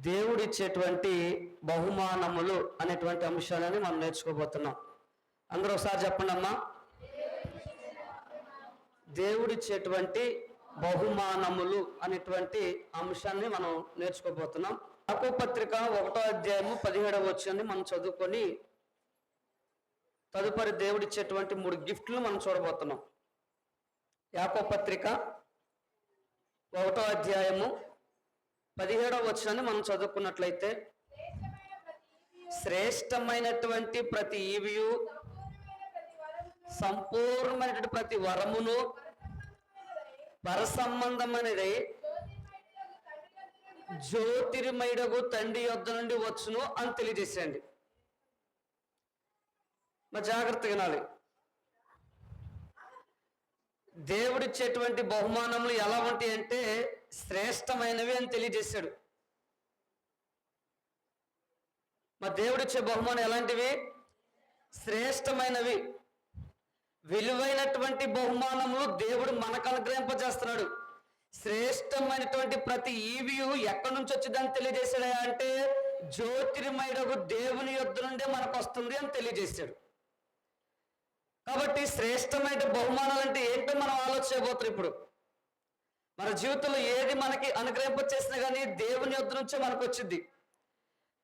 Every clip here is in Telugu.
దేవుడిచ్చేటువంటి బహుమానములు అనేటువంటి అంశాలని మనం నేర్చుకోబోతున్నాం. అందరూ ఒకసారి చెప్పండి అమ్మా. దేవుడిచ్చేటువంటి బహుమానములు అనేటువంటి అంశాన్ని మనం నేర్చుకోబోతున్నాం. యాకోబు పత్రిక 1వ అధ్యాయము 17వ వచనాన్ని మనం చదువుకొని తదుపరి దేవుడిచ్చేటువంటి 3 గిఫ్ట్లు మనం చూడబోతున్నాం. యాకోబు పత్రిక 1వ అధ్యాయము 17వ వచనాన్ని మనం చదువుకున్నట్లయితే, శ్రేష్టమైనటువంటి ప్రతి ఈవియు, సంపూర్ణమైనటువంటి ప్రతి వరమును, పరసంబంధమైనది జ్యోతిర్మయుడగు తండ్రి యొద్ద నుండి వచ్చును అని తెలియజేసేయండి. మరి జాగ్రత్తగా వినాలి. దేవుడిచ్చేటువంటి బహుమానములు ఎలా ఉంటాయి అంటే శ్రేష్టమైనవి అని తెలియజేశాడు. మరి దేవుడిచ్చే బహుమానం ఎలాంటివి? శ్రేష్టమైనవి, విలువైనటువంటి బహుమానములు దేవుడు మనకు అనుగ్రహింపజేస్తున్నాడు. శ్రేష్టమైనటువంటి ప్రతి ఈవియు ఎక్కడి నుంచి వచ్చిందని తెలియజేశాడు అంటే జ్యోతిర్మయుడగు దేవుని యొద్ద నుండే మనకు వస్తుంది అని తెలియజేశాడు. కాబట్టి శ్రేష్టమైన బహుమానాలు అంటే ఏంటో మనం ఆలోచించబోతున్నాం. ఇప్పుడు మన జీవితంలో ఏది మనకి అనుగ్రహింపచేసినా కానీ దేవుని యొద్ద నుంచే మనకు వచ్చింది.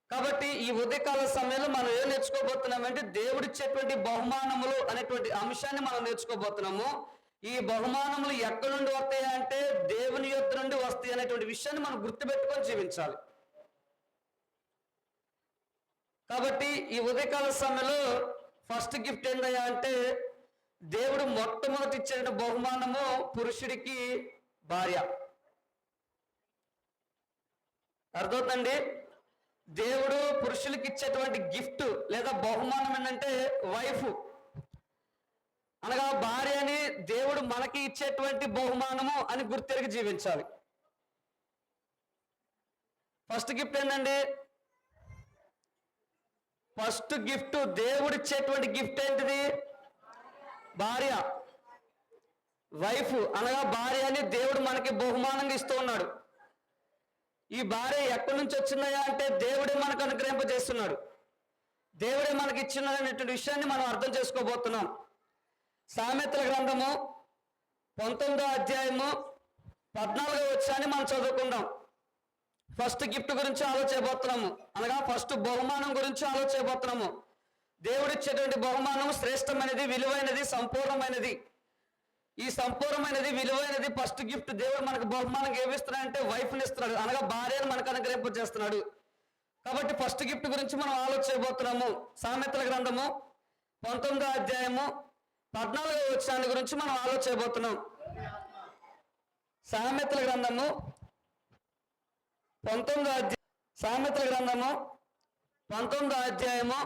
కాబట్టి ఈ ఉదయకాల సమయంలో మనం ఏం నేర్చుకోబోతున్నామంటే దేవుడిచ్చేటువంటి బహుమానములు అనేటువంటి అంశాన్ని మనం నేర్చుకోబోతున్నాము. ఈ బహుమానములు ఎక్కడి నుండి వస్తాయి అంటే దేవుని యొద్ద నుండి వస్తాయి అనేటువంటి విషయాన్ని మనం గుర్తుపెట్టుకొని జీవించాలి. కాబట్టి ఈ ఉదయకాల సమయంలో ఫస్ట్ గిఫ్ట్ ఏంటయ్యా అంటే దేవుడు మొట్టమొదటి ఇచ్చిన బహుమానము పురుషుడికి భార్య. అర్థమవుతుందండి? దేవుడు పురుషులకి ఇచ్చేటువంటి గిఫ్ట్ లేదా బహుమానం ఏంటంటే వైఫ్ అనగా భార్య అని దేవుడు మనకి ఇచ్చేటువంటి బహుమానము అని గుర్తెరిగి జీవించాలి. ఫస్ట్ గిఫ్ట్ ఏంటండి? ఫస్ట్ గిఫ్ట్ దేవుడిచ్చేటువంటి గిఫ్ట్ ఏంటిది? భార్య, వైఫ్ అనగా భార్య అని దేవుడు మనకి బహుమానంగా ఇస్తూ ఉన్నాడు. ఈ భార్య ఎక్కడి నుంచి వచ్చిందయా అంటే దేవుడే మనకు అనుగ్రహింపజేస్తున్నాడు. దేవుడే మనకి ఇచ్చినటువంటి విషయాన్ని మనం అర్థం చేసుకోబోతున్నాం. సామెతల గ్రంథము 19వ అధ్యాయము 14వ వచనాన్ని మనం చదువుకుందాం. ఫస్ట్ గిఫ్ట్ గురించి ఆలోచించబోతున్నాము, అనగా ఫస్ట్ బహుమానం గురించి ఆలోచించబోతున్నాము. దేవుడిచ్చేటువంటి బహుమానం శ్రేష్టమైనది, విలువైనది, సంపూర్ణమైనది. ఈ సంపూర్ణమైనది, విలువైనది ఫస్ట్ గిఫ్ట్ దేవుడు మనకు బహుమానం ఏమిస్తున్నాడంటే వైఫ్ని ఇస్తున్నాడు, అనగా భార్యను మనకు అనుగ్రహింపజేస్తున్నాడు. కాబట్టి ఫస్ట్ గిఫ్ట్ గురించి మనం ఆలోచించబోతున్నాము. సామెతల గ్రంథము 19వ అధ్యాయము 14వ వచనాన్ని గురించి మనం ఆలోచించబోతున్నాం. సామెతల గ్రంథము 19వ అధ్యాయము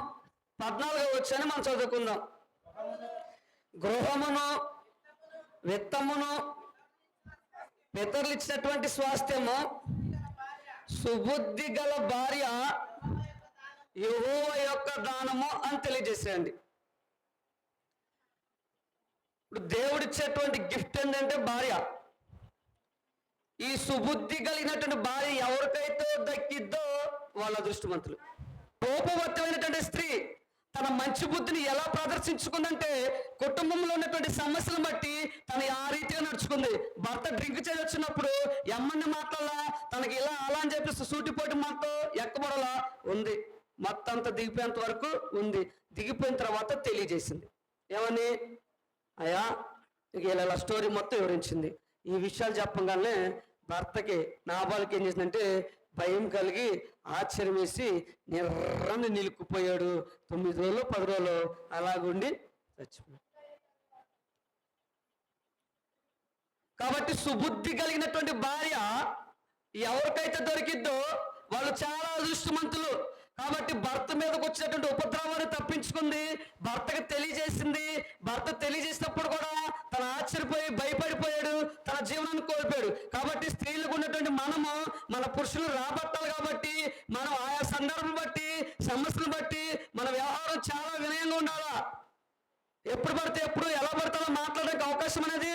14వ వచనాన్ని మనం చదువుకుందాం. గృహమును, విత్తమును, పితరులు ఇచ్చినటువంటి స్వాస్థ్యము, సుబుద్ధి గల భార్య యెహోవా యొక్క దానము అని తెలియజేసేయండి. ఇప్పుడు దేవుడిచ్చేటువంటి గిఫ్ట్ ఏంటంటే భార్య. ఈ సుబుద్ధి కలిగినటువంటి భార్య ఎవరికైతే దక్కిద్దో వాళ్ళ అదృష్టవంతులు. రూపవత్తమైనటువంటి స్త్రీ తన మంచి బుద్ధిని ఎలా ప్రదర్శించుకుందంటే కుటుంబంలో ఉన్నటువంటి సమస్యలను బట్టి తను ఆ రీతిగా నడుచుకుంది. భర్త డ్రింక్ చేసి వచ్చినప్పుడు ఎమ్మని మాటలా తనకి ఇలా అలా అని చెప్పి సూటిపోటి మాటతో ఎక్కబడలా ఉంది. మొత్తం అంతా దిగిపోయేంత వరకు ఉంది. దిగిపోయిన తర్వాత తెలియజేసింది ఏమని? అయ్యా ఇలా స్టోరీ మొత్తం వివరించింది. ఈ విషయాలు చెప్పగానే భర్తకి నాబాలకి ఏం చేసిందంటే భయం కలిగి ఆశ్చర్యం వేసి నిర్రని నిలుక్కుపోయాడు. 9 రోజులు 10 రోజులు అలాగుండి చచ్చిపోయాడు. కాబట్టి సుబుద్ధి కలిగినటువంటి భార్య ఎవరికైతే దొరికిద్దో వాళ్ళు చాలా అదృష్టవంతులు. కాబట్టి భర్త మీదకి వచ్చినటువంటి ఉపద్రవాన్ని తప్పించుకుంది, భర్తకి తెలియజేసింది. భర్త తెలియజేసినప్పుడు కూడా తను ఆశ్చర్యపోయి భయపడిపోయాడు, తన జీవనాన్ని కోల్పోయాడు. కాబట్టి స్త్రీలకు ఉన్నటువంటి మనము మన పురుషులు రాబట్టాలి. కాబట్టి మనం ఆయా సందర్భం బట్టి, సమస్యను బట్టి మన వ్యవహారం చాలా వినయంగా ఉండాలా. ఎప్పుడు పడితే ఎప్పుడు ఎలా పడతాలో మాట్లాడడానికి అవకాశం అనేది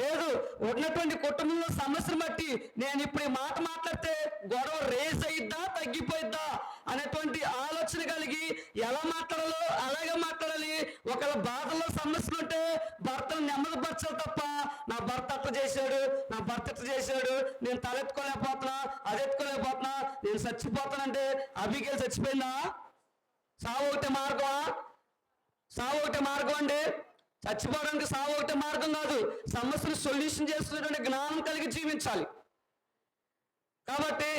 లేదు. ఉన్నటువంటి కుటుంబంలో సమస్యను బట్టి నేను ఇప్పుడు ఈ మాట మాట్లాడితే గొడవ రేజ్ అయిద్దా తగ్గిపోయిద్దా అనేటువంటి ఆలోచన కలిగి ఎలా మాట్లాడాలో అలాగే మాట్లాడాలి. ఒకవేళ బాధల్లో సమస్యలు ఉంటే భర్తను నెమ్మదిపరచాలి తప్ప నా భర్త అట్లా చేశాడు, నా భర్త ఇట్లా చేశాడు, నేను తలెత్తుకోలేకపోతున్నా, అదెత్తుకోలేకపోతున్నా, నేను చచ్చిపోతానంటే అబిగేల్ చచ్చిపోయిందా? సావు ఒకటే మార్గమా? సావు ఒకటే మార్గం అండి. చచ్చిపోవడానికి సావు ఒకటే మార్గం కాదు. సమస్యను సొల్యూషన్ చేస్తున్నటువంటి జ్ఞానం కలిగి జీవించాలి. కాబట్టి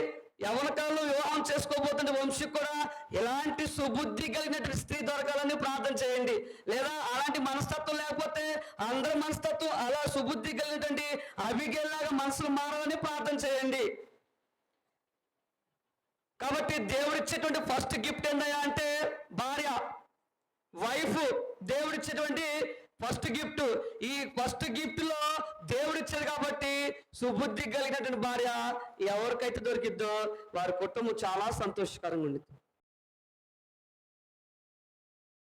యవ్వన కాలంలో వివాహం చేసుకోబోతుంటే వంశీ కూడా ఎలాంటి సుబుద్ధి కలిగినటువంటి స్త్రీ దొరకాలని ప్రార్థన చేయండి. లేదా అలాంటి మనస్తత్వం లేకపోతే అందరి మనస్తత్వం అలా సుబుద్ధి కలిగినటువంటి అబిగేల్ లాగా మనసులు మారాలని ప్రార్థన చేయండి. కాబట్టి దేవుడిచ్చేటువంటి ఫస్ట్ గిఫ్ట్ ఏంటయ్యా అంటే భార్య, వైఫ్. దేవుడిచ్చేటువంటి ఫస్ట్ గిఫ్ట్. ఈ ఫస్ట్ గిఫ్ట్ లో దేవుడిచ్చాడు కాబట్టి సుబుద్ధి కలిగినటువంటి భార్య ఎవరికైతే దొరికిద్దో వారి కుటుంబం చాలా సంతోషకరంగా ఉంది.